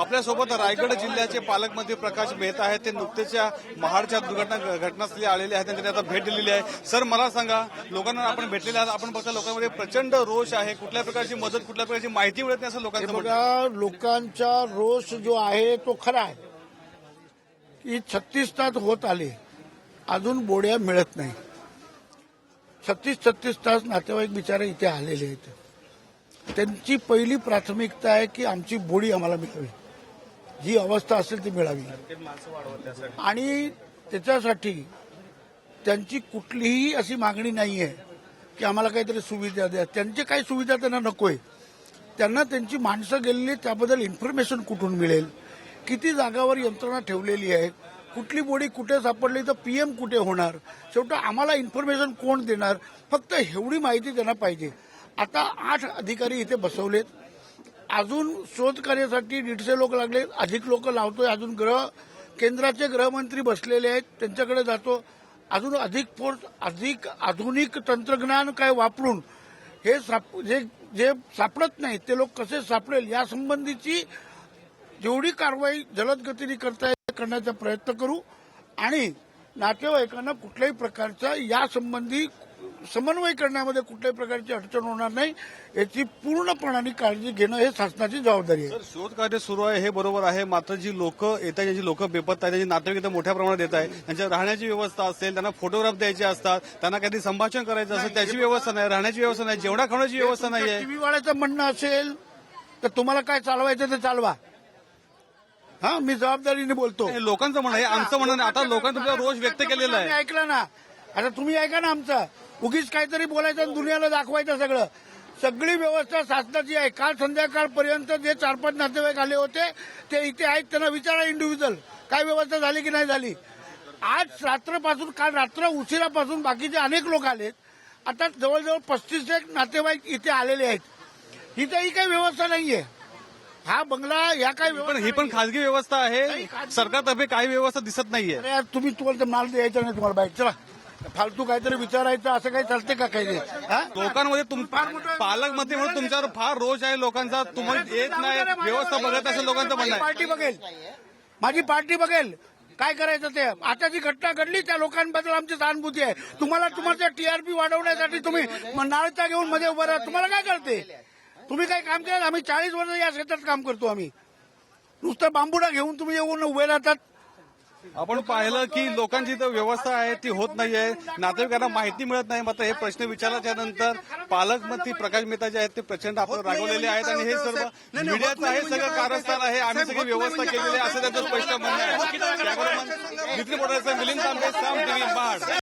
आपल्यासोबत रायगड जिल्ह्याचे पालकमंत्री प्रकाश मेहता आहेत. ते नुकतेच महाडच्या घटनास्थळी आलेले आहेत. त्यांनी आता भेट दिलेली आहे. सर, मला सांगा, लोकांना आपण भेटलेले आहात, आपण बघता लोकांमध्ये प्रचंड रोष आहे. कुठल्या प्रकारची मदत, कुठल्या प्रकारची माहिती मिळत नाही असं लोकांचं म्हणणं आहे. बघा, लोकांचा रोष जो आहे तो खरा आहे की 36 तास होत आले, अजून बोड्या मिळत नाही. 36 तास नातेवाईक बिचारे इथे आलेले आहेत. त्यांची पहिली प्राथमिकता आहे की आमची बोडी आम्हाला मिळावी, जी अवस्था असेल ती मिळावी. आणि त्याच्यासाठी त्यांची कुठलीही अशी मागणी नाही आहे की आम्हाला काहीतरी सुविधा द्या. त्यांची काही सुविधा त्यांना नकोय. त्यांना त्यांची माणसं गेलेली, त्याबद्दल इन्फॉर्मेशन कुठून मिळेल, किती जागावर यंत्रणा ठेवलेली आहे, कुठली बोडी कुठे सापडली तर पीएम कुठे होणार, शेवटी आम्हाला इन्फॉर्मेशन कोण देणार, फक्त एवढी माहिती त्यांना पाहिजे. आता 8 अधिकारी इथे बसवलेत. अजून शोध कार्यासाठी 150 लोक लागले, अधिक लोक लावतोय. अजून केंद्राचे गृहमंत्री बसलेले आहेत, त्यांच्याकडे जातो. अजून अधिक फोर्स, अधिक आधुनिक तंत्रज्ञान काय वापरून हे जे सापडत नाही ते लोक कसे सापडेल यासंबंधीची जेवढी कारवाई जलद गतीने करण्याचा प्रयत्न करू. आणि नातेवाईकांना कुठल्याही प्रकारचा यासंबंधी समन्वय करण्यामध्ये कुठल्याही प्रकारची अडचण होणार नाही याची पूर्णपणाने काळजी घेणं हे शासनाची जबाबदारी आहे. सर, शोध कार्य सुरू आहे हे बरोबर आहे, मात्र जी लोक येतात, ज्यांची लोक बेपत्ता आहेत, त्यांची नातेवाईक इथं मोठ्या प्रमाणात येत आहे, त्यांच्या राहण्याची व्यवस्था असेल, त्यांना फोटोग्राफ द्यायचे असतात, त्यांना काहीतरी संभाषण करायचं असेल, त्याची व्यवस्था नाही, राहण्याची व्यवस्था नाही, जेवणा खाण्याची व्यवस्था नाही आहे. टीव्ही वाल्याचं म्हणणं असेल तर तुम्हाला काय चालवायचं ते चालवा. हा, मी जबाबदारीने बोलतो. हे लोकांचं म्हणणं आहे, आमचं म्हणणं नाही. आता लोकांनी तुमचा रोष व्यक्त केलेला आहे. ऐकलं ना, आता तुम्ही ऐका ना आमचं. उगीच काहीतरी बोलायचं आणि दुनियाला दाखवायचं. सगळी व्यवस्था शासनाची आहे. काल संध्याकाळपर्यंत जे 4-5 नातेवाईक आले होते ते इथे आहेत, त्यांना विचारा इंडिव्हिज्युअल काय व्यवस्था झाली की नाही झाली. आज रात्रपासून, काल रात्र उशिरापासून बाकीचे अनेक लोक आलेत. आता जवळजवळ 35 नातेवाईक इथे आलेले आहेत. इथेही काही व्यवस्था नाहीये. हा बंगला या काही ही पण खासगी व्यवस्था आहे, सरकारतर्फे काही व्यवस्था दिसत नाहीये. अरे यार, तुम्हाला माल द्यायचा नाही, तुम्हाला बाईक चला फालतू काहीतरी विचारायचं असं काही चालते का काही? लोकांमध्ये पालकमंत्री म्हणून तुमच्यावर फार रोष आहे लोकांचा, तुम्ही येत नाही, व्यवस्था बघत असेल लोकांचं म्हणणं आहे. माझी पार्टी बघेल काय करायचं ते. आता जी घटना घडली त्या लोकांबद्दल आमची सहानुभूती आहे. तुमच्या टीआरपी वाढवण्यासाठी तुम्ही नाळचा घेऊन मध्ये उभं राहा. तुम्हाला काय कळते? तुम्ही काय काम केलं? आम्ही 40 वर्ष या क्षेत्रात काम करतो. आम्ही नुसतं बांबुडा घेऊन तुम्ही येऊन उभे राहतात. आपण पाहिलं की लोकांची इथं व्यवस्था आहे ती होत नाहीये, नातेवाईकांना माहिती मिळत नाही. मात्र हे प्रश्न विचारल्याच्या नंतर पालकमंत्री प्रकाश मेहता जे आहेत ते प्रचंड आपण रागवलेले आहेत आणि हे सर्व मीडियाचं आहे, सगळं कारस्थान आहे, आम्ही सगळी व्यवस्था केलेली आहे असं त्यांचं स्पष्ट म्हणणं आहे. मिलिंद तांबे, साम टीव्ही, महाड.